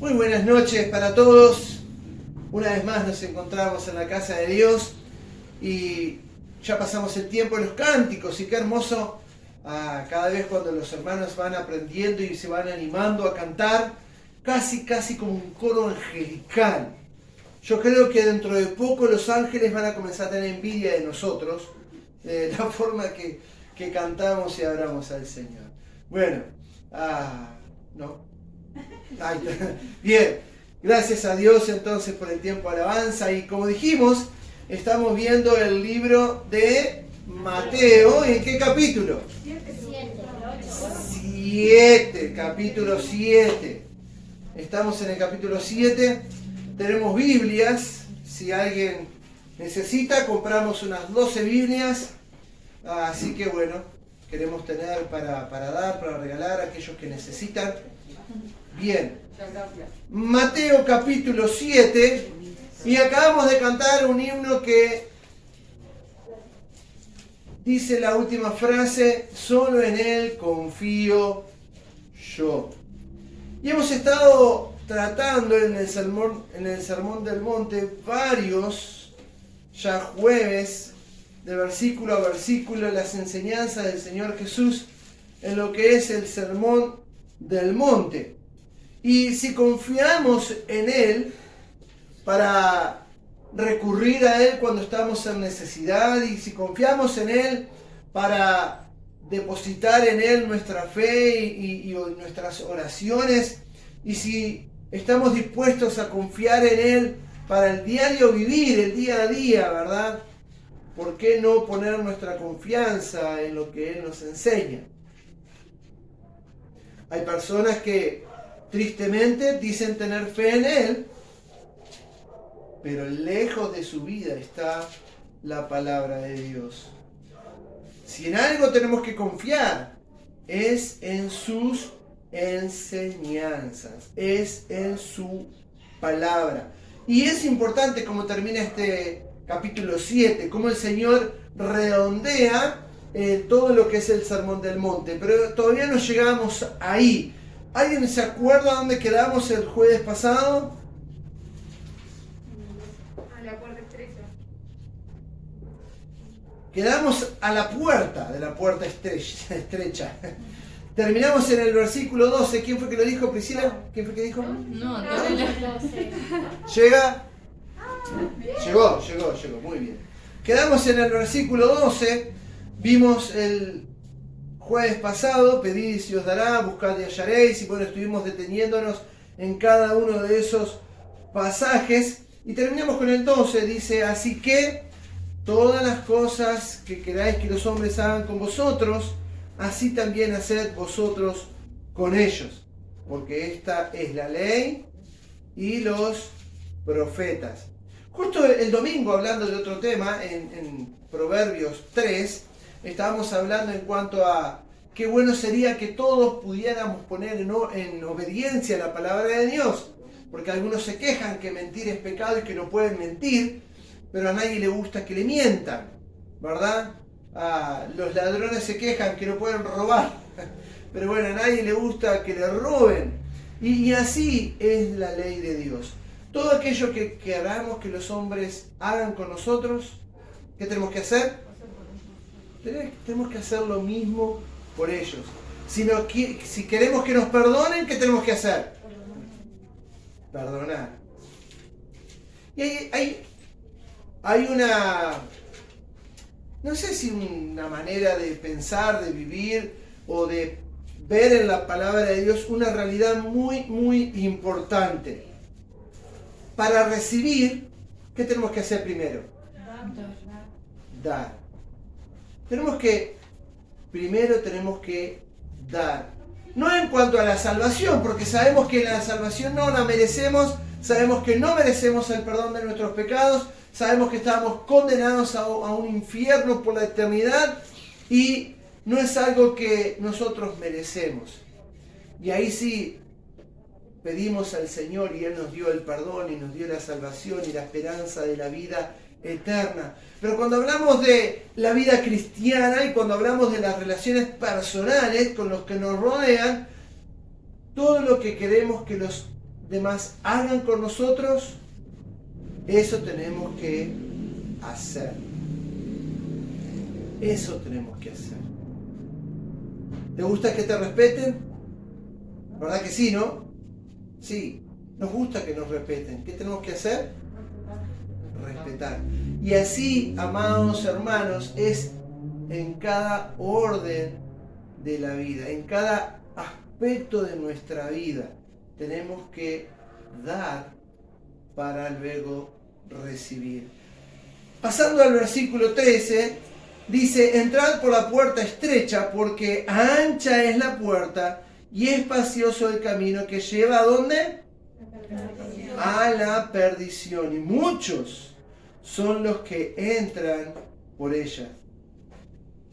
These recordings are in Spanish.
Muy buenas noches para todos. Una vez más nos encontramos en la casa de Dios y ya pasamos el tiempo de los cánticos y qué hermoso cada vez cuando los hermanos van aprendiendo y se van animando a cantar, casi como un coro angelical. Yo creo que dentro de poco los ángeles van a comenzar a tener envidia de nosotros, de la forma que cantamos y adoramos al Señor. Bueno, no. Bien, gracias a Dios entonces por el tiempo de alabanza y como dijimos, estamos viendo el libro de Mateo. ¿En qué capítulo? 7, capítulo 7. Estamos en el capítulo 7. Tenemos Biblias. Si alguien necesita, compramos unas 12 Biblias. Así que bueno, queremos tener para dar, para regalar a aquellos que necesitan. Bien, Mateo capítulo 7, y acabamos de cantar un himno que dice la última frase: solo en Él confío yo. Y hemos estado tratando en el Sermón del Monte varios ya jueves, de versículo a versículo, las enseñanzas del Señor Jesús en lo que es el Sermón del Monte. Y si confiamos en Él para recurrir a Él cuando estamos en necesidad, y si confiamos en Él para depositar en Él nuestra fe y nuestras oraciones, y si estamos dispuestos a confiar en Él para el diario vivir, el día a día, ¿verdad? ¿Por qué no poner nuestra confianza en lo que Él nos enseña? Hay personas que tristemente dicen tener fe en Él, pero lejos de su vida está la palabra de Dios. Si en algo tenemos que confiar, es en sus enseñanzas, es en su palabra. Y es importante cómo termina este capítulo 7, cómo el Señor redondea todo lo que es el Sermón del Monte, pero todavía no llegamos ahí. ¿Alguien se acuerda dónde quedamos el jueves pasado? A la puerta estrecha. Quedamos a la puerta de la puerta estrecha. Terminamos en el versículo 12. ¿Quién fue que lo dijo, Priscila? ¿Quién fue que dijo? No. ¿Llega? Llegó, muy bien. Quedamos en el versículo 12. Vimos el jueves pasado: pedid y se os dará, buscad y hallaréis. Y bueno, estuvimos deteniéndonos en cada uno de esos pasajes. Y terminamos con el 12. Dice: así que todas las cosas que queráis que los hombres hagan con vosotros, así también haced vosotros con ellos. Porque esta es la ley y los profetas. Justo el domingo, hablando de otro tema, en Proverbios 3, estábamos hablando en cuanto a qué bueno sería que todos pudiéramos poner en obediencia la palabra de Dios. Porque algunos se quejan que mentir es pecado y que no pueden mentir, pero a nadie le gusta que le mientan, ¿verdad? Los ladrones se quejan que no pueden robar, pero bueno, a nadie le gusta que le roben. Y así es la ley de Dios. Todo aquello que queramos que los hombres hagan con nosotros, ¿qué tenemos que hacer? Tenemos que hacer lo mismo por ellos. Si queremos que nos perdonen, ¿qué tenemos que hacer? Perdonar. Y hay una, no sé si una manera de pensar, de vivir o de ver en la palabra de Dios una realidad muy importante. Para recibir, ¿qué tenemos que hacer primero? Dar. Primero tenemos que dar. No en cuanto a la salvación, porque sabemos que la salvación no la merecemos, sabemos que no merecemos el perdón de nuestros pecados, sabemos que estamos condenados a un infierno por la eternidad y no es algo que nosotros merecemos. Y ahí sí pedimos al Señor y Él nos dio el perdón y nos dio la salvación y la esperanza de la vida eterna. Pero cuando hablamos de la vida cristiana y cuando hablamos de las relaciones personales con los que nos rodean, todo lo que queremos que los demás hagan con nosotros, eso tenemos que hacer. Eso tenemos que hacer. ¿Te gusta que te respeten? ¿Verdad que sí, no? Sí, nos gusta que nos respeten. ¿Qué tenemos que hacer? Respetar. Y así, amados hermanos, es en cada orden de la vida, en cada aspecto de nuestra vida. Tenemos que dar para luego recibir. Pasando al versículo 13, dice: entrad por la puerta estrecha, porque ancha es la puerta y espacioso el camino que lleva ¿a dónde? A la perdición. Y muchos son los que entran por ella.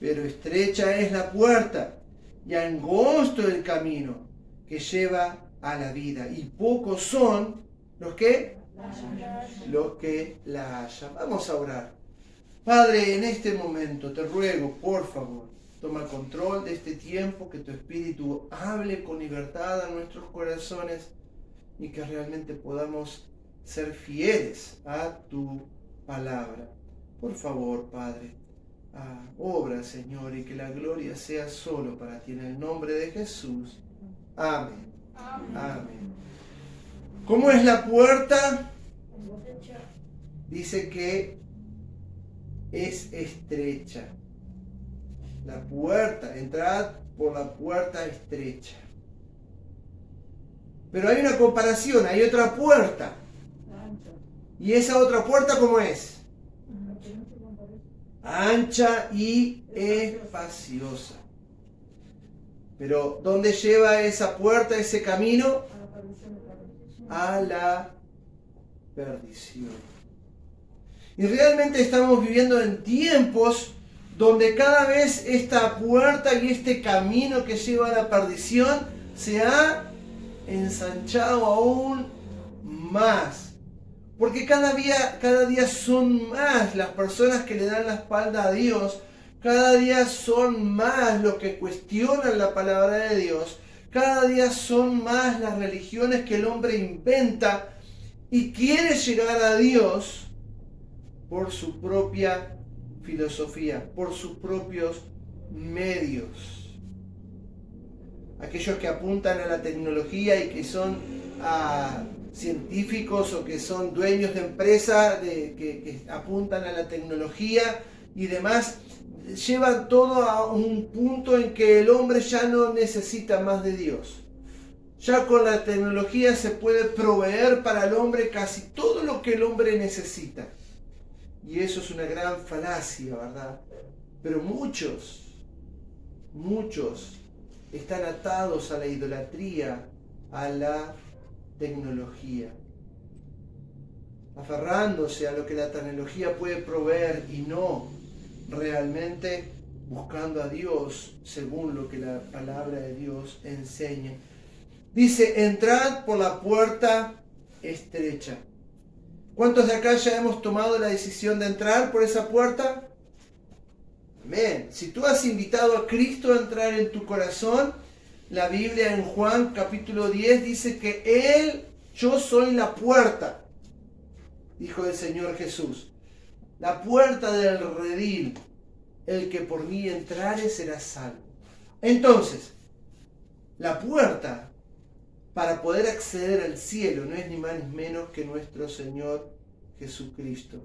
Pero estrecha es la puerta y angosto el camino que lleva a la vida. Y pocos son los que la hallan. Vamos a orar. Padre, en este momento te ruego, por favor, toma control de este tiempo, que tu Espíritu hable con libertad a nuestros corazones y que realmente podamos ser fieles a tu palabra. Por favor, Padre, obra, Señor, y que la gloria sea solo para ti, en el nombre de Jesús. Amén. Amén. ¿Cómo es la puerta? Dice que es estrecha. La puerta, entrad por la puerta estrecha. Pero hay una comparación, hay otra puerta. ¿Y esa otra puerta cómo es? Ancha y espaciosa. Pero ¿dónde lleva esa puerta, ese camino? A la perdición. Y realmente estamos viviendo en tiempos donde cada vez esta puerta y este camino que lleva a la perdición se ha ensanchado aún más. Porque cada día son más las personas que le dan la espalda a Dios, cada día son más los que cuestionan la palabra de Dios, cada día son más las religiones que el hombre inventa y quiere llegar a Dios por su propia filosofía, por sus propios medios. Aquellos que apuntan a la tecnología y que son científicos o que son dueños de empresas que apuntan a la tecnología y demás, llevan todo a un punto en que el hombre ya no necesita más de Dios. Ya con la tecnología se puede proveer para el hombre casi todo lo que el hombre necesita. Y eso es una gran falacia, ¿verdad? Pero muchos están atados a la idolatría, a la tecnología, aferrándose a lo que la tecnología puede proveer y no realmente buscando a Dios según lo que la palabra de Dios enseña. Dice: entrad por la puerta estrecha. ¿Cuántos de acá ya hemos tomado la decisión de entrar por esa puerta? Amén. Si tú has invitado a Cristo a entrar en tu corazón, la Biblia en Juan capítulo 10 dice que yo soy la puerta, dijo el Señor Jesús. La puerta del redil, el que por mí entrare será salvo. Entonces, la puerta para poder acceder al cielo no es ni más ni menos que nuestro Señor Jesucristo.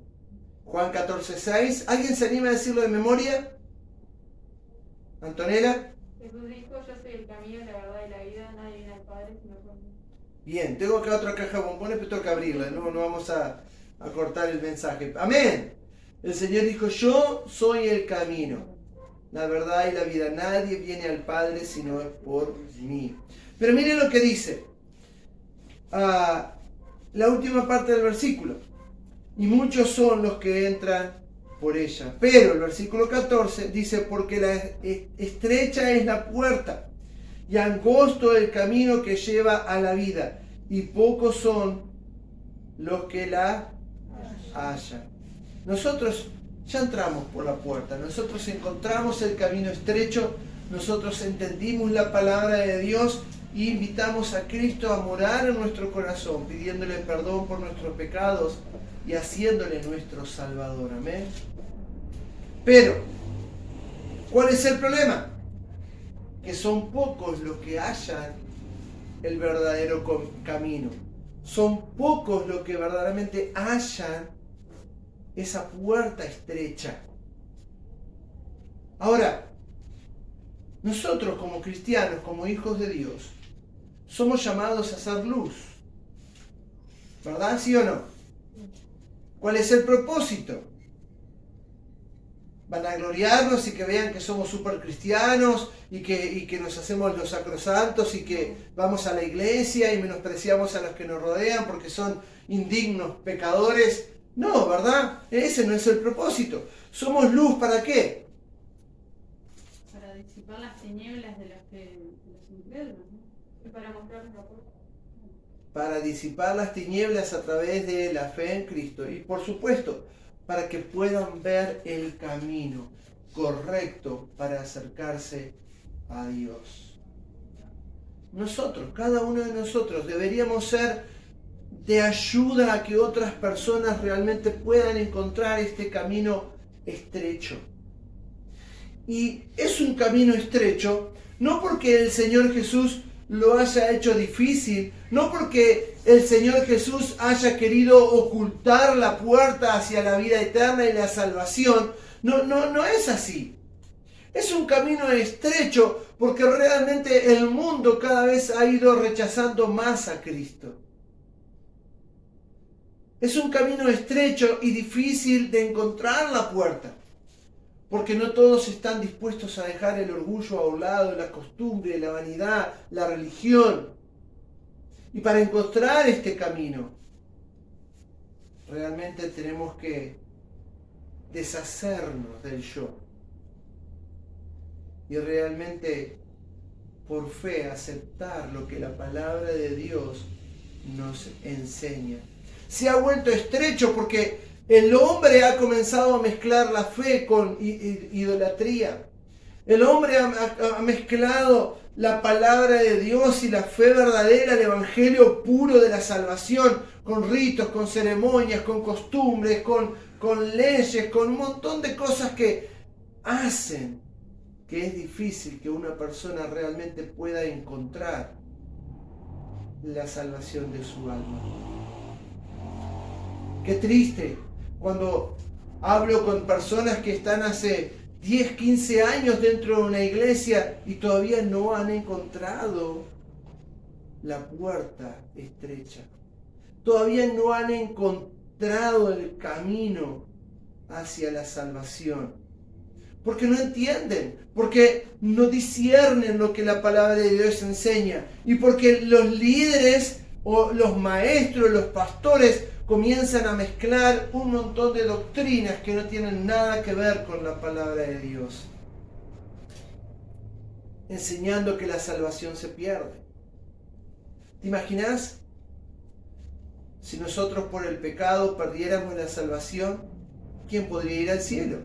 Juan 14:6, ¿alguien se anima a decirlo de memoria? ¿Antonella? Jesús dijo: yo soy el camino, la verdad y la vida, nadie viene al Padre sino por mí. Bien, tengo acá otra caja de bombones, pero tengo que abrirla, no vamos a cortar el mensaje. Amén. El Señor dijo: yo soy el camino, la verdad y la vida, nadie viene al Padre sino es por mí. Pero miren lo que dice la última parte del versículo: y muchos son los que entran por ella. Pero el versículo 14 dice: porque la estrecha es la puerta y angosto el camino que lleva a la vida, y pocos son los que la hallan. Nosotros ya entramos por la puerta, nosotros encontramos el camino estrecho, nosotros entendimos la palabra de Dios y invitamos a Cristo a morar en nuestro corazón, pidiéndole perdón por nuestros pecados y haciéndole nuestro Salvador. Amén. Pero, ¿cuál es el problema? Que son pocos los que hallan el verdadero camino. Son pocos los que verdaderamente hallan esa puerta estrecha. Ahora, nosotros como cristianos, como hijos de Dios, somos llamados a ser luz. ¿Verdad? ¿Sí o no? ¿Cuál es el propósito? Van a gloriarnos y que vean que somos súper cristianos y que nos hacemos los sacrosantos y que vamos a la iglesia y menospreciamos a los que nos rodean porque son indignos pecadores. No, ¿verdad? Ese no es el propósito. Somos luz, ¿para qué? Para disipar las tinieblas de los incrédulos, ¿no? Y para mostrarles la puerta. Para disipar las tinieblas a través de la fe en Cristo. Y por supuesto, para que puedan ver el camino correcto para acercarse a Dios. Nosotros, cada uno de nosotros, deberíamos ser de ayuda a que otras personas realmente puedan encontrar este camino estrecho. Y es un camino estrecho, no porque el Señor Jesús lo haya hecho difícil, no porque el Señor Jesús haya querido ocultar la puerta hacia la vida eterna y la salvación. No es así. Es un camino estrecho porque realmente el mundo cada vez ha ido rechazando más a Cristo. Es un camino estrecho y difícil de encontrar la puerta, porque no todos están dispuestos a dejar el orgullo a un lado, la costumbre, la vanidad, la religión. Y para encontrar este camino, realmente tenemos que deshacernos del yo y realmente por fe aceptar lo que la palabra de Dios nos enseña. Se ha vuelto estrecho porque el hombre ha comenzado a mezclar la fe con idolatría. El hombre ha mezclado la palabra de Dios y la fe verdadera, el evangelio puro de la salvación, con ritos, con ceremonias, con costumbres, con leyes, con un montón de cosas que hacen que es difícil que una persona realmente pueda encontrar la salvación de su alma. Qué triste cuando hablo con personas que están hace 10, 15 años dentro de una iglesia y todavía no han encontrado la puerta estrecha. Todavía no han encontrado el camino hacia la salvación. Porque no entienden, porque no disciernen lo que la palabra de Dios enseña y porque los líderes o los maestros, los pastores comienzan a mezclar un montón de doctrinas que no tienen nada que ver con la palabra de Dios, enseñando que la salvación se pierde. ¿Te imaginas? Si nosotros por el pecado perdiéramos la salvación, ¿quién podría ir al cielo?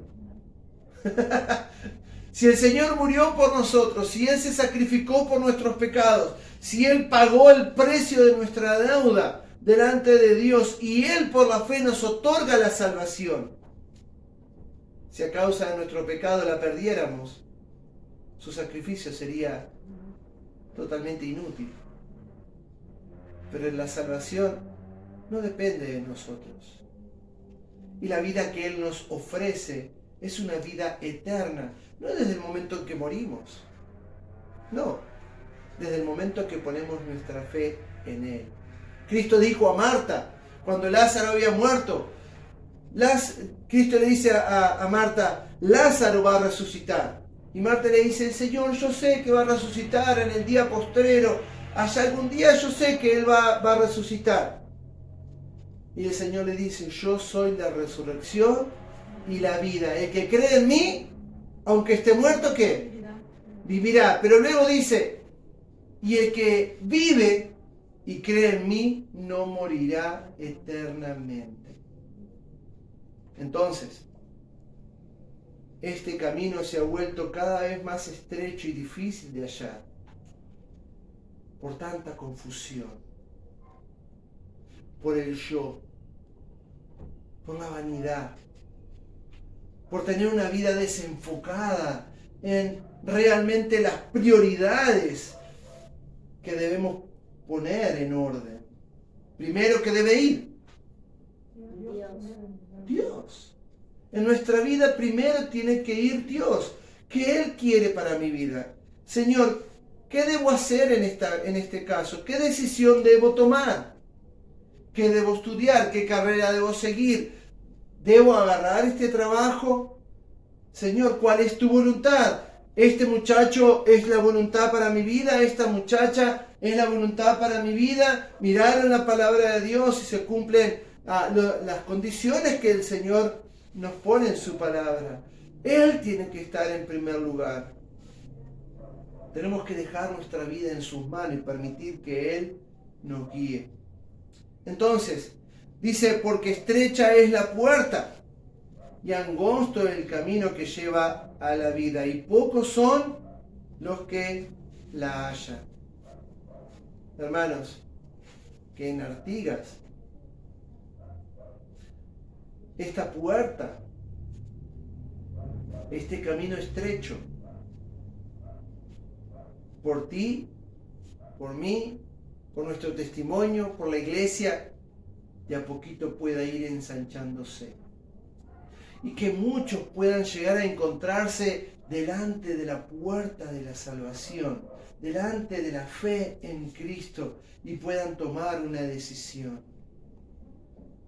Si el Señor murió por nosotros, si Él se sacrificó por nuestros pecados, si Él pagó el precio de nuestra deuda delante de Dios y Él por la fe nos otorga la salvación, si a causa de nuestro pecado la perdiéramos, su sacrificio sería totalmente inútil. Pero la salvación no depende de nosotros. Y la vida que Él nos ofrece es una vida eterna, no desde el momento en que morimos, no, desde el momento en que ponemos nuestra fe en Él. Cristo dijo a Marta, cuando Lázaro había muerto, Cristo le dice a Marta, Lázaro va a resucitar. Y Marta le dice, Señor, yo sé que va a resucitar en el día postrero, allá algún día yo sé que Él va a resucitar. Y el Señor le dice, yo soy la resurrección y la vida. El que cree en mí, aunque esté muerto, ¿qué? Vivirá. Pero luego dice, y el que vive y cree en mí, no morirá eternamente. Entonces, este camino se ha vuelto cada vez más estrecho y difícil de hallar. por tanta confusión, por el yo, por la vanidad, por tener una vida desenfocada en realmente las prioridades que debemos poner en orden. Primero, ¿qué debe ir? Dios. En nuestra vida primero tiene que ir Dios. ¿Qué Él quiere para mi vida? Señor, ¿qué debo hacer en este caso? ¿Qué decisión debo tomar? ¿Qué debo estudiar? ¿Qué carrera debo seguir? ¿Debo agarrar este trabajo? Señor, ¿cuál es tu voluntad? ¿Este muchacho es la voluntad para mi vida? ¿Esta muchacha es la voluntad para mi vida? Mirar en la palabra de Dios si se cumplen las condiciones que el Señor nos pone en su palabra. Él tiene que estar en primer lugar. Tenemos que dejar nuestra vida en sus manos y permitir que Él nos guíe. Entonces, dice, porque estrecha es la puerta y angosto el camino que lleva a la vida, y pocos son los que la hallan. Hermanos, que en Artigas esta puerta, este camino estrecho, por ti, por mí, por nuestro testimonio, por la iglesia, de a poquito pueda ir ensanchándose. Y que muchos puedan llegar a encontrarse delante de la puerta de la salvación, delante de la fe en Cristo, y puedan tomar una decisión.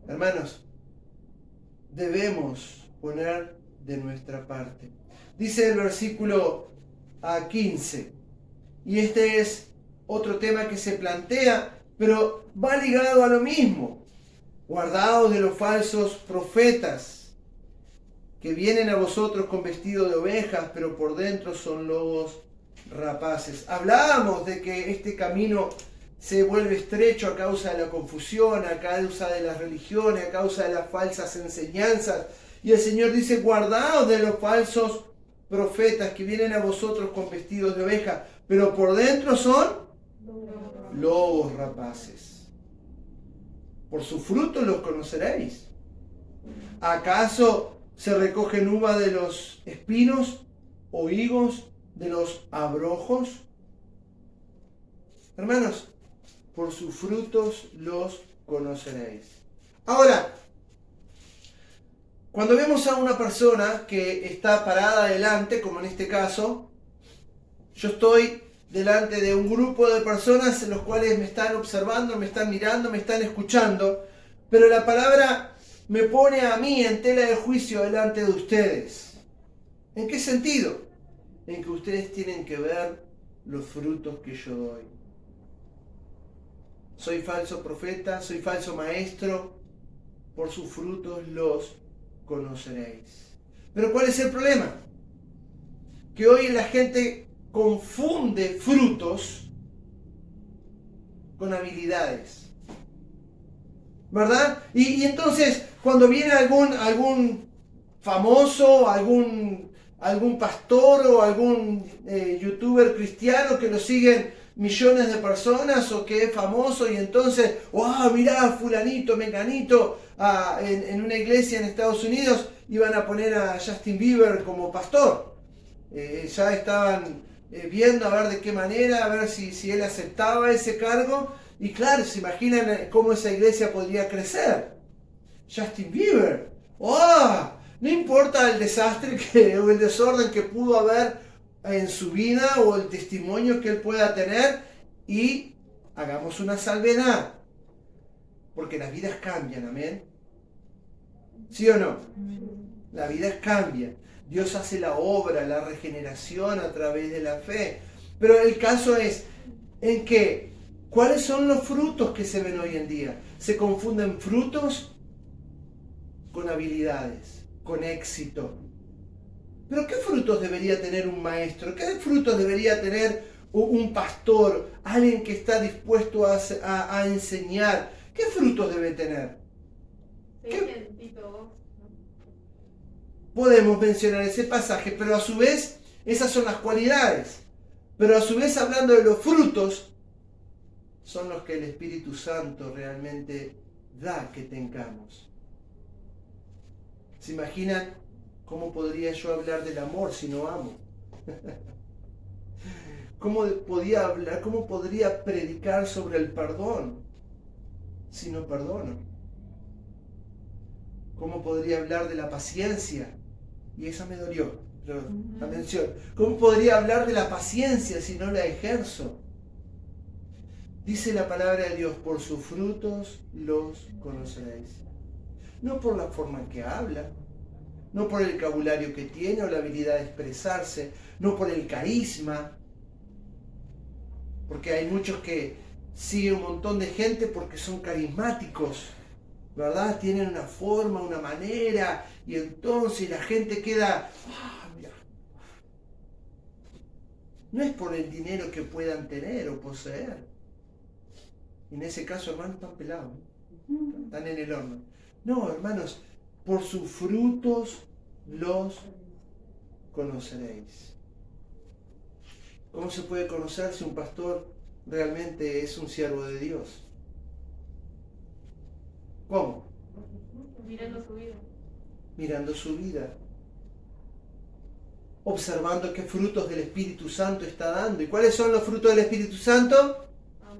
Hermanos, debemos poner de nuestra parte. Dice el versículo 15, y este es otro tema que se plantea, pero va ligado a lo mismo. Guardaos de los falsos profetas, que vienen a vosotros con vestido de ovejas, pero por dentro son lobos rapaces. Hablábamos de que este camino se vuelve estrecho a causa de la confusión, a causa de las religiones, a causa de las falsas enseñanzas. Y el Señor dice, guardaos de los falsos profetas que vienen a vosotros con vestidos de oveja, pero por dentro son lobos rapaces. Por sus frutos los conoceréis. ¿Acaso se recogen uva de los espinos o higos de los abrojos? Hermanos, por sus frutos los conoceréis. Ahora, cuando vemos a una persona que está parada adelante, como en este caso, yo estoy delante de un grupo de personas en los cuales me están observando, me están mirando, me están escuchando, pero la palabra me pone a mí en tela de juicio delante de ustedes. ¿En qué sentido? En que ustedes tienen que ver los frutos que yo doy. Soy falso profeta, soy falso maestro, por sus frutos los conoceréis. Pero ¿cuál es el problema? Que hoy la gente confunde frutos con habilidades, ¿verdad? Y entonces cuando viene algún famoso, algún pastor o algún youtuber cristiano que lo siguen millones de personas o que es famoso, y entonces, ¡wow! Mirá, fulanito, menganito, en una iglesia en Estados Unidos iban a poner a Justin Bieber como pastor. Ya estaban viendo a ver de qué manera, a ver si él aceptaba ese cargo, y claro, se imaginan cómo esa iglesia podría crecer. Justin Bieber, ¡oh! No importa el desastre o el desorden que pudo haber en su vida o el testimonio que él pueda tener, y hagamos una salvedad, porque las vidas cambian, amén. ¿Sí o no? Las vidas cambian. Dios hace la obra, la regeneración a través de la fe. Pero el caso es en que, ¿cuáles son los frutos que se ven hoy en día? Se confunden frutos con habilidades, con éxito. Pero ¿qué frutos debería tener un maestro? ¿Qué frutos debería tener un pastor? Alguien que está dispuesto a enseñar. ¿Qué frutos debe tener? Podemos mencionar ese pasaje, pero a su vez esas son las cualidades. Pero a su vez, hablando de los frutos, son los que el Espíritu Santo realmente da que tengamos. ¿Se imaginan cómo podría yo hablar del amor si no amo? ¿Cómo podría predicar sobre el perdón si no perdono? ¿Cómo podría hablar de la paciencia? Y esa me dolió, pero atención. ¿Cómo podría hablar de la paciencia si no la ejerzo? Dice la palabra de Dios, por sus frutos los conoceréis. No por la forma en que habla, no por el vocabulario que tiene o la habilidad de expresarse, no por el carisma, porque hay muchos que siguen un montón de gente porque son carismáticos, ¿verdad? Tienen una forma, una manera, y entonces la gente queda, mira. No es por el dinero que puedan tener o poseer. En ese caso, hermanos, están pelados, ¿no? Están en el horno. No, hermanos, por sus frutos los conoceréis. ¿Cómo se puede conocer si un pastor realmente es un siervo de Dios? ¿Cómo? Mirando su vida. Mirando su vida. Observando qué frutos del Espíritu Santo está dando. ¿Y cuáles son los frutos del Espíritu Santo?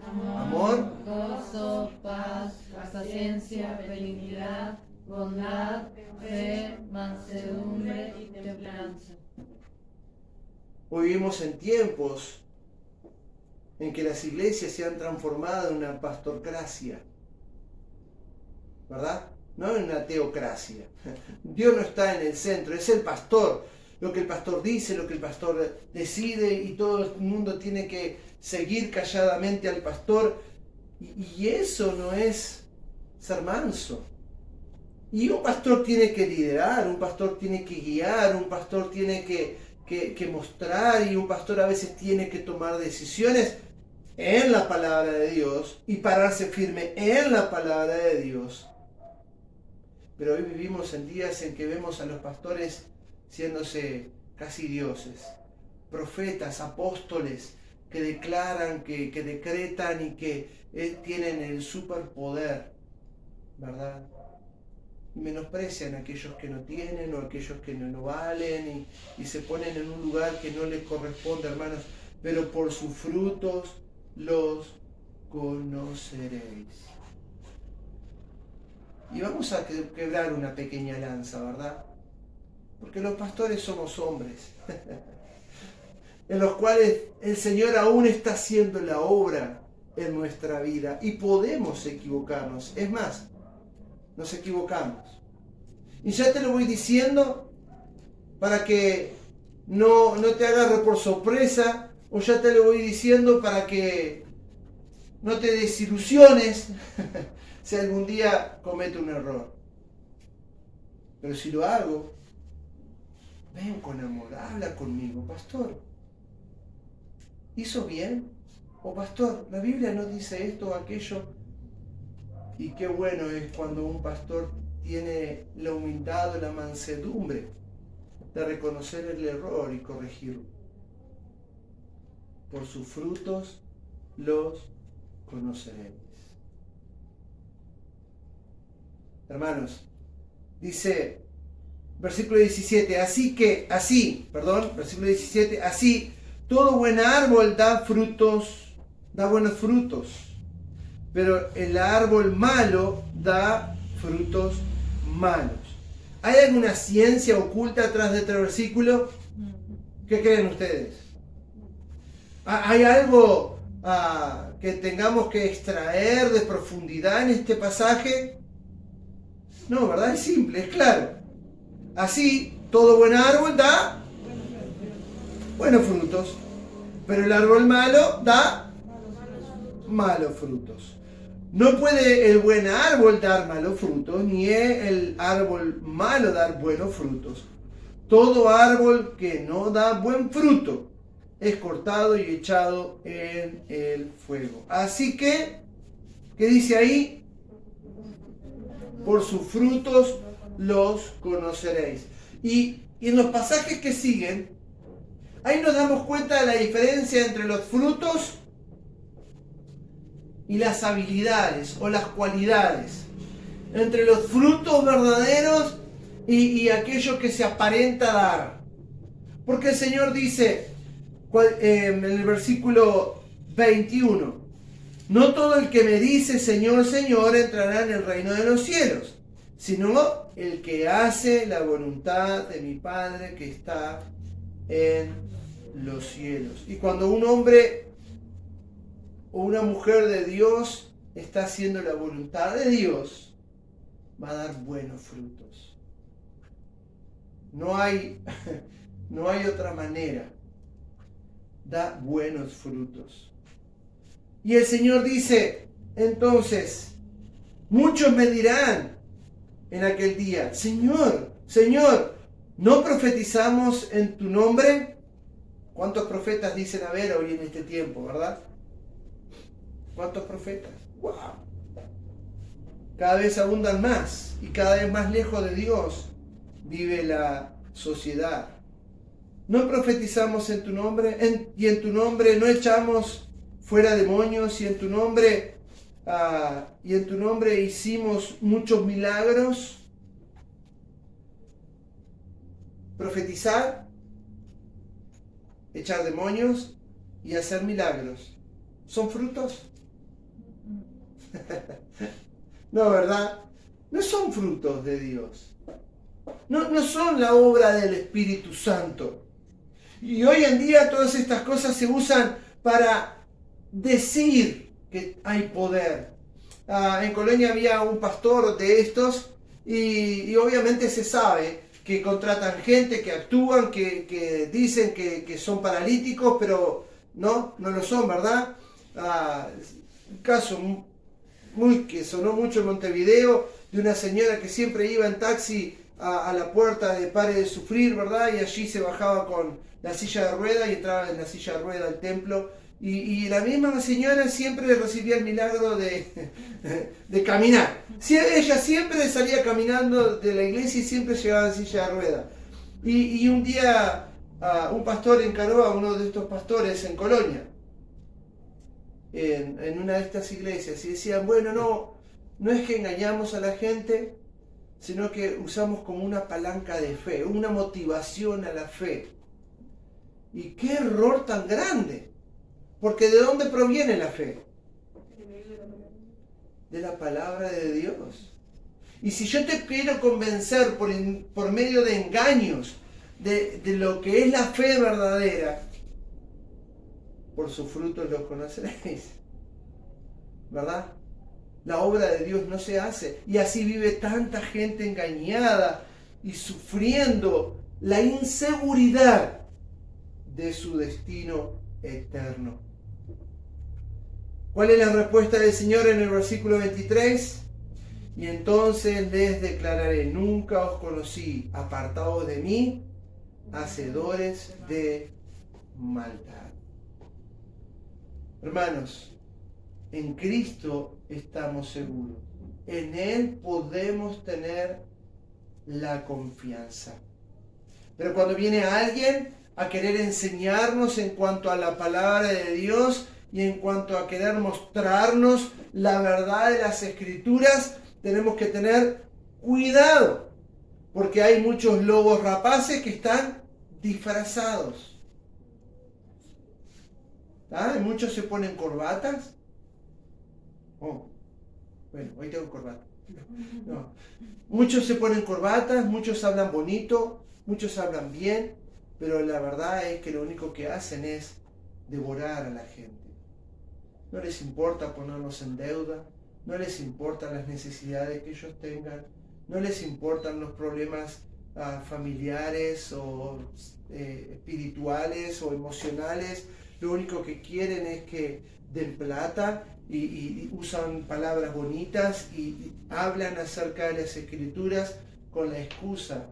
Amor, gozo, paz, paciencia, benignidad, bondad, fe, mansedumbre y templanza. Hoy vivimos en tiempos en que las iglesias se han transformado en una pastorcracia, ¿verdad? No en una teocracia. Dios no está en el centro, es el pastor. Lo que el pastor dice, lo que el pastor decide, y todo el mundo tiene que seguir calladamente al pastor. Y eso no es ser manso. Y un pastor tiene que liderar, un pastor tiene que guiar, un pastor tiene que mostrar, y un pastor a veces tiene que tomar decisiones en la palabra de Dios y pararse firme en la palabra de Dios. Pero hoy vivimos en días en que vemos a los pastores siéndose casi dioses, profetas, apóstoles, que declaran, que decretan y que tienen el superpoder, ¿verdad? Y menosprecian a aquellos que no tienen o a aquellos que no valen, y se ponen en un lugar que no les corresponde, hermanos. Pero por sus frutos los conoceréis. Y vamos a quebrar una pequeña lanza, ¿verdad? Porque los pastores somos hombres, en los cuales el Señor aún está haciendo la obra en nuestra vida, y podemos equivocarnos. Es más, nos equivocamos. Y ya te lo voy diciendo para que no te agarre por sorpresa, o ya te lo voy diciendo para que no te desilusiones si algún día cometo un error. Pero si lo hago, ven con amor, habla conmigo, pastor. ¿Hizo bien? O pastor, la Biblia no dice esto o aquello. Y qué bueno es cuando un pastor tiene la humildad o la mansedumbre de reconocer el error y corregirlo. Por sus frutos los conoceréis. Hermanos, dice versículo 17, versículo 17, así todo buen árbol da buenos frutos, pero el árbol malo da frutos malos. ¿Hay alguna ciencia oculta atrás de este versículo? ¿Qué creen ustedes? ¿Hay algo que tengamos que extraer de profundidad en este pasaje? No, ¿verdad? Es simple, es claro. Así, todo buen árbol da buenos frutos, pero el árbol malo da malos frutos. No puede el buen árbol dar malos frutos, ni el árbol malo dar buenos frutos. Todo árbol que no da buen fruto es cortado y echado en el fuego. Así que, ¿qué dice ahí? Por sus frutos los conoceréis. Y en los pasajes que siguen, ahí nos damos cuenta de la diferencia entre los frutos y las habilidades o las cualidades, entre los frutos verdaderos y aquello que se aparenta dar. Porque el Señor dice en el versículo 21, no todo el que me dice Señor, Señor entrará en el reino de los cielos, sino el que hace la voluntad de mi Padre que está en los cielos. Y cuando un hombre o una mujer de Dios está haciendo la voluntad de Dios, va a dar buenos frutos. No hay otra manera. Da buenos frutos. Y el Señor dice, entonces, muchos me dirán en aquel día, Señor, Señor, ¿no profetizamos en tu nombre? ¿Cuántos profetas dicen haber hoy en este tiempo, verdad? ¿Cuántos profetas? ¡Wow! Cada vez abundan más y cada vez más lejos de Dios vive la sociedad. ¿No profetizamos en tu nombre? ¿Y en tu nombre no echamos fuera demonios? ¿Y en tu nombre hicimos muchos milagros? Profetizar, echar demonios y hacer milagros. ¿Son frutos? No, ¿verdad? No son frutos de Dios. No son la obra del Espíritu Santo. Y hoy en día todas estas cosas se usan para decir que hay poder. En Colonia había un pastor de estos y obviamente se sabe que contratan gente, que actúan, que dicen que son paralíticos, pero no lo son, ¿verdad? Un caso que sonó mucho en Montevideo, de una señora que siempre iba en taxi a la puerta de Pare de Sufrir, ¿verdad? Y allí se bajaba con la silla de rueda y entraba en la silla de rueda al templo. Y la misma señora siempre recibía el milagro de caminar. Ella siempre salía caminando de la iglesia y siempre llegaba en silla de rueda. Y un día un pastor encaró a uno de estos pastores en Colonia, en una de estas iglesias, y decían, bueno, no es que engañamos a la gente, sino que usamos como una palanca de fe, una motivación a la fe. Y qué error tan grande, porque ¿de dónde proviene la fe? De la palabra de Dios. Y si yo te quiero convencer por medio de engaños de lo que es la fe verdadera, por sus frutos los conoceréis, ¿verdad? La obra de Dios no se hace, y así vive tanta gente engañada y sufriendo la inseguridad de su destino eterno. ¿Cuál es la respuesta del Señor en el versículo 23? Y entonces les declararé, nunca os conocí, apartados de mí, hacedores de maldad. Hermanos, en Cristo estamos seguros. En Él podemos tener la confianza. Pero cuando viene alguien a querer enseñarnos en cuanto a la palabra de Dios y en cuanto a querer mostrarnos la verdad de las Escrituras, tenemos que tener cuidado, porque hay muchos lobos rapaces que están disfrazados. Muchos se ponen corbatas. Bueno, hoy tengo corbata. No. Muchos se ponen corbatas, muchos hablan bonito, muchos hablan bien, pero la verdad es que lo único que hacen es devorar a la gente. No les importa ponerlos en deuda, no les importan las necesidades que ellos tengan, no les importan los problemas familiares o espirituales o emocionales. Lo único que quieren es que den plata y usan palabras bonitas y hablan acerca de las Escrituras con la excusa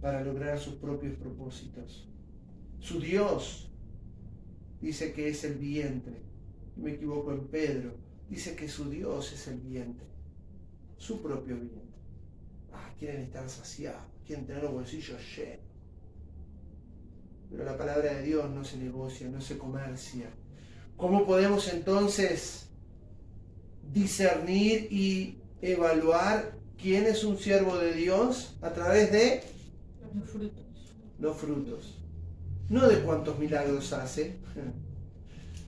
para lograr sus propios propósitos. Su Dios dice que es el vientre. No me equivoco en Pedro. Dice que su Dios es el vientre. Su propio vientre. Quieren estar saciados. Quieren tener los bolsillos llenos. Pero la palabra de Dios no se negocia, no se comercia. ¿Cómo podemos entonces discernir y evaluar quién es un siervo de Dios a través de Los frutos. los frutos. No de cuántos milagros hace,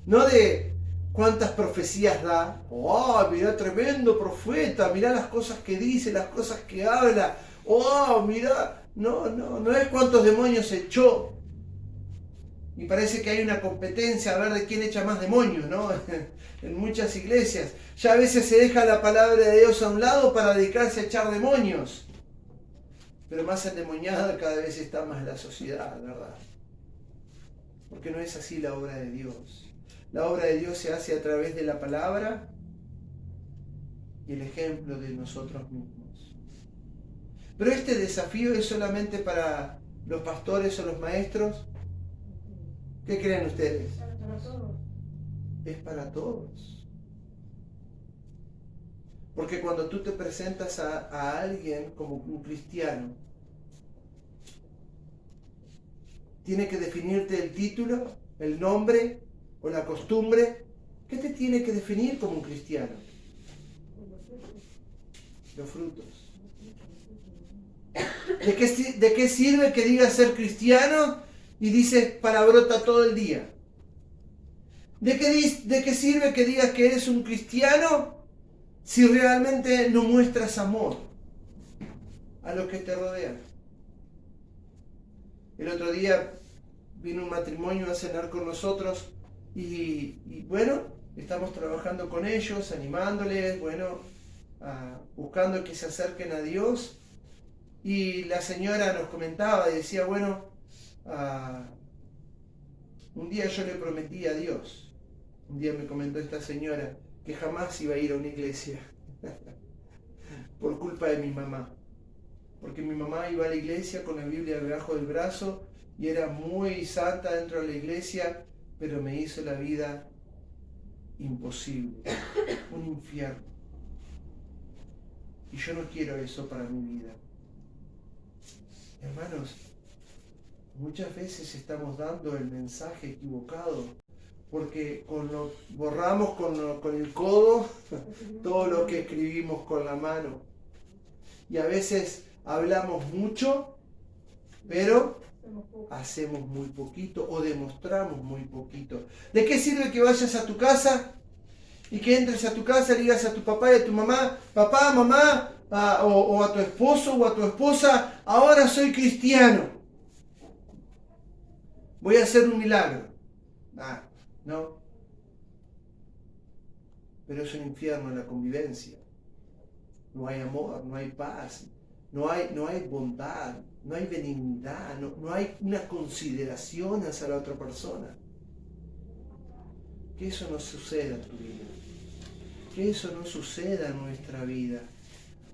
no de cuántas profecías da. ¡Oh, mirá, tremendo profeta! Mirá las cosas que dice, las cosas que habla. ¡Oh, mirá! No es cuántos demonios echó. Y parece que hay una competencia a ver de quién echa más demonios, ¿no? En muchas iglesias. Ya a veces se deja la palabra de Dios a un lado para dedicarse a echar demonios. Pero más endemoniada cada vez está más la sociedad, ¿verdad? Porque no es así la obra de Dios. La obra de Dios se hace a través de la palabra y el ejemplo de nosotros mismos. Pero este desafío es solamente para los pastores o los maestros. ¿Qué creen ustedes? Para todos. Es para todos. Porque cuando tú te presentas a alguien como un cristiano, tiene que definirte el título, el nombre o la costumbre. ¿Qué te tiene que definir como un cristiano? Los frutos. ¿De qué sirve que digas ser cristiano y dices palabrota todo el día? ¿De qué sirve que digas que eres un cristiano si realmente no muestras amor a los que te rodean? El otro día vino un matrimonio a cenar con nosotros y bueno, estamos trabajando con ellos, animándoles, bueno, buscando que se acerquen a Dios. Y la señora nos comentaba y decía, bueno, un día yo le prometí a Dios, un día me comentó esta señora que jamás iba a ir a una iglesia por culpa de mi mamá. Porque mi mamá iba a la iglesia con la Biblia debajo del brazo y era muy santa dentro de la iglesia, pero me hizo la vida imposible, un infierno. Y yo no quiero eso para mi vida. Hermanos, muchas veces estamos dando el mensaje equivocado porque borramos con el codo todo lo que escribimos con la mano. Y a veces hablamos mucho, pero hacemos muy poquito o demostramos muy poquito. ¿De qué sirve que vayas a tu casa y que entres a tu casa y digas a tu papá y a tu mamá, papá, mamá, o a tu esposo o a tu esposa, ahora soy cristiano, voy a hacer un milagro? No. Pero es un infierno la convivencia. No hay amor, no hay paz, no hay bondad, no hay benignidad, no hay una consideración hacia la otra persona. Que eso no suceda en tu vida. Que eso no suceda en nuestra vida.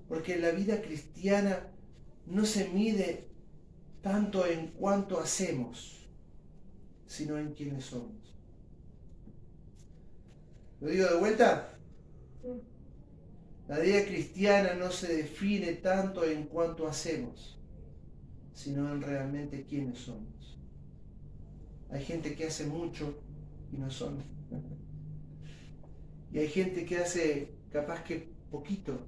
Porque la vida cristiana no se mide tanto en cuánto hacemos, sino en quiénes somos. ¿Lo digo de vuelta? La vida cristiana no se define tanto en cuánto hacemos, sino en realmente quiénes somos. Hay gente que hace mucho y no son. Y hay gente que hace capaz que poquito,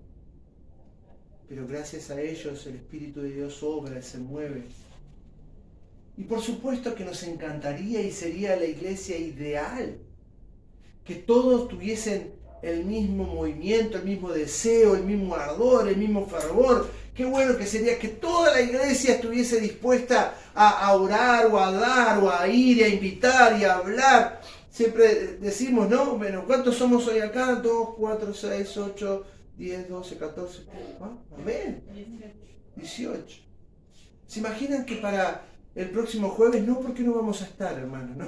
pero gracias a ellos el Espíritu de Dios obra, se mueve. Y por supuesto que nos encantaría y sería la iglesia ideal, que todos tuviesen el mismo movimiento, el mismo deseo, el mismo ardor, el mismo fervor. Qué bueno que sería que toda la iglesia estuviese dispuesta a orar o a dar o a ir y a invitar y a hablar. Siempre decimos, ¿no? Bueno, ¿cuántos somos hoy acá? 2, 4, 6, 8, 10, 12, 14. Amén. 18. ¿Se imaginan que para el próximo jueves? No, porque no vamos a estar, hermano, ¿no?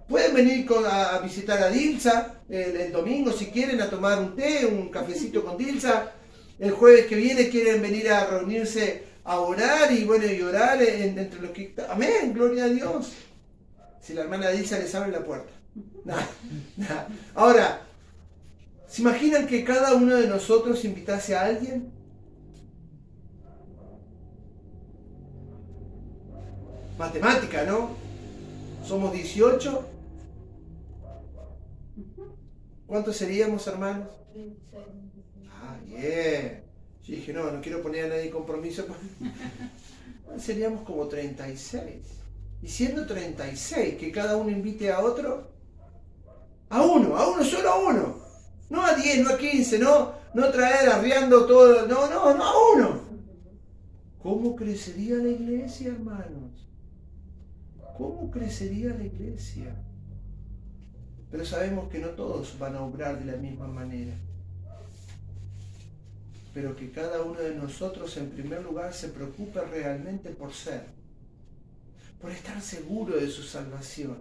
Pueden venir a visitar a Dilsa el domingo si quieren, a tomar un té, un cafecito con Dilsa. El jueves que viene quieren venir a reunirse a orar y bueno, y orar entre los que... Amén, gloria a Dios. Si la hermana Dilsa les abre la puerta. Nah. Ahora, ¿se imaginan que cada uno de nosotros invitase a alguien? Matemática, ¿no? Somos 18. ¿Cuántos seríamos, hermanos? Ah, bien. Yo dije, no quiero poner a nadie en compromiso. Seríamos como 36. Y siendo 36, que cada uno invite a otro. A uno, solo a uno. No a 10, no a 15, no traer arriando todo. No, a uno. ¿Cómo crecería la iglesia, hermanos? ¿Cómo crecería la iglesia? Pero sabemos que no todos van a obrar de la misma manera. Pero que cada uno de nosotros en primer lugar se preocupe realmente por ser, por estar seguro de su salvación,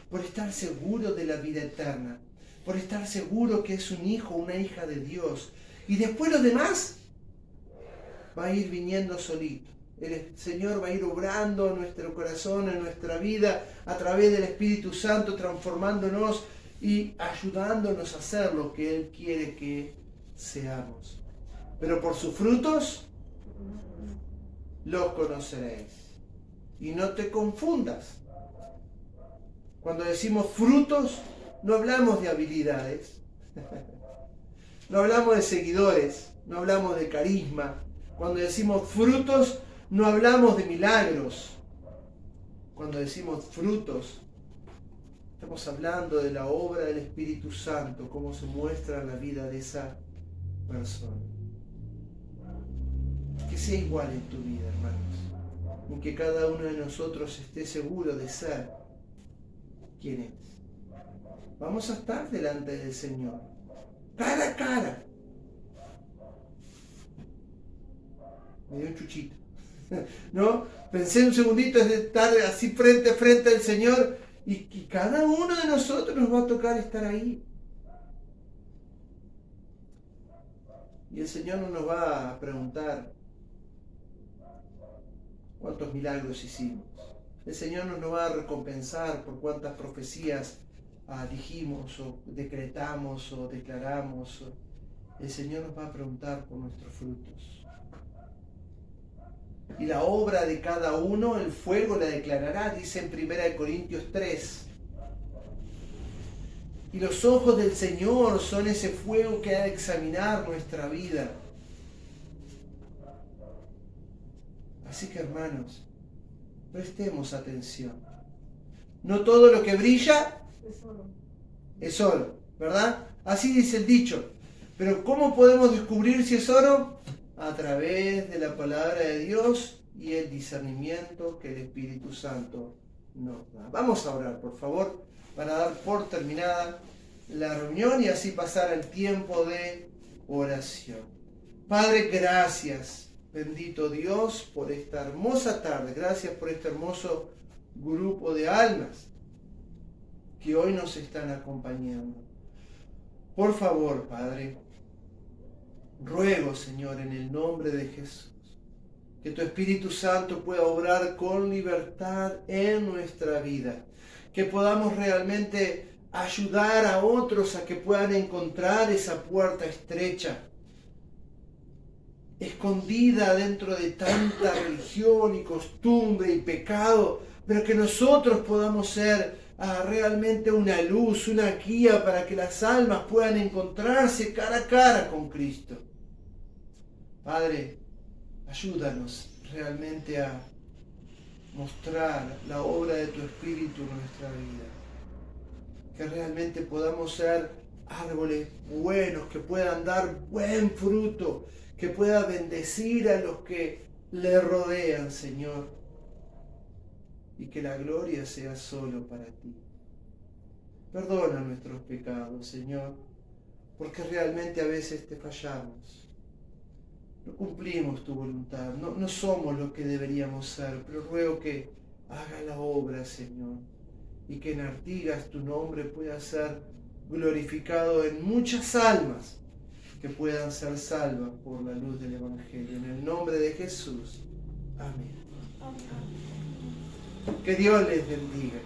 por estar seguro de la vida eterna, por estar seguro que es un hijo o una hija de Dios. Y después lo demás va a ir viniendo solito. El Señor va a ir obrando en nuestro corazón, en nuestra vida, a través del Espíritu Santo, transformándonos y ayudándonos a hacer lo que Él quiere que seamos. Pero por sus frutos los conoceréis. Y no te confundas. Cuando decimos frutos, no hablamos de habilidades, no hablamos de seguidores, no hablamos de carisma. Cuando decimos frutos, no hablamos de milagros. Cuando decimos frutos, estamos hablando de la obra del Espíritu Santo, cómo se muestra en la vida de esa persona. Que sea igual en tu vida, hermanos. En que cada uno de nosotros esté seguro de ser quien es. Vamos a estar delante del Señor, cara a cara. Me dio un chuchito. ¿No? Pensé un segundito de estar así frente a frente al Señor y cada uno de nosotros nos va a tocar estar ahí. Y el Señor no nos va a preguntar cuántos milagros hicimos. El Señor no nos va a recompensar por cuántas profecías dijimos o decretamos o declaramos. El Señor nos va a preguntar por nuestros frutos. Y la obra de cada uno, el fuego la declarará, dice en 1 Corintios 3. Y los ojos del Señor son ese fuego que ha de examinar nuestra vida. Así que, hermanos, prestemos atención. No todo lo que brilla es oro, ¿verdad? Así dice el dicho. Pero ¿cómo podemos descubrir si es oro? A través de la palabra de Dios y el discernimiento que el Espíritu Santo nos da. Vamos a orar, por favor, para dar por terminada la reunión y así pasar al tiempo de oración. Padre, gracias, bendito Dios, por esta hermosa tarde. Gracias por este hermoso grupo de almas que hoy nos están acompañando. Por favor, Padre, ruego, Señor, en el nombre de Jesús, que tu Espíritu Santo pueda obrar con libertad en nuestra vida, que podamos realmente ayudar a otros a que puedan encontrar esa puerta estrecha, escondida dentro de tanta religión y costumbre y pecado, pero que nosotros podamos ser realmente una luz, una guía para que las almas puedan encontrarse cara a cara con Cristo. Padre, ayúdanos realmente a mostrar la obra de tu Espíritu en nuestra vida. Que realmente podamos ser árboles buenos, que puedan dar buen fruto, que pueda bendecir a los que le rodean, Señor. Y que la gloria sea solo para ti. Perdona nuestros pecados, Señor, porque realmente a veces te fallamos. No cumplimos tu voluntad, no somos lo que deberíamos ser, pero ruego que haga la obra, Señor, y que en Artigas tu nombre pueda ser glorificado en muchas almas que puedan ser salvas por la luz del Evangelio. En el nombre de Jesús. Amén. Que Dios les bendiga.